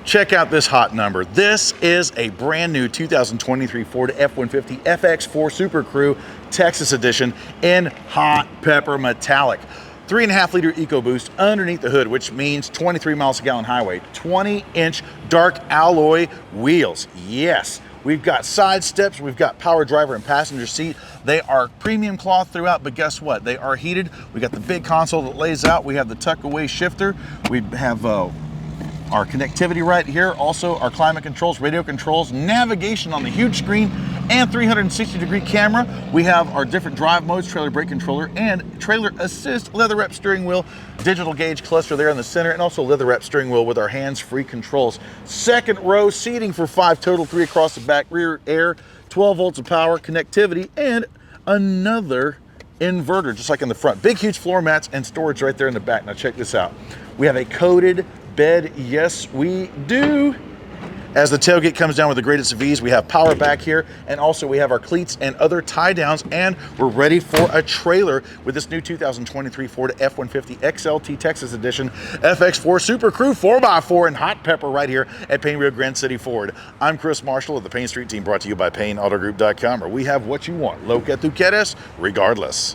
Check out this hot number. This is a brand new 2023 Ford F-150 FX4 Super Crew Texas Edition in hot pepper metallic. 3.5 liter EcoBoost underneath the hood, which means 23 miles a gallon highway. 20-inch dark alloy wheels. Yes, we've got side steps, we've got power driver and passenger seat. They are premium cloth throughout, but guess what? They are heated. We got the big console that lays out. We have the tuck away shifter. We have our connectivity right here, also our climate controls, radio controls, navigation on the huge screen, and 360-degree camera. We have our different drive modes, trailer brake controller, and trailer assist, leather wrap steering wheel, digital gauge cluster there in the center, and also leather wrap steering wheel with our hands-free controls. Second row seating for 5 total, 3 across the back, rear air, 12 volts of power, connectivity, and another inverter, just like in the front. Big, huge floor mats and storage right there in the back. Now check this out. We have a coated bed. Yes, we do. As the tailgate comes down with the greatest of ease, we have power back here, and also we have our cleats and other tie downs, and we're ready for a trailer with this new 2023 Ford F-150 XLT Texas Edition FX4 Super Crew 4x4 in hot pepper right here at Payne Rio Grande City Ford. I'm Chris Marshall of the Payne Street Team, brought to you by PayneAutoGroup.com, where we have what you want. Lo que tu quieres, regardless.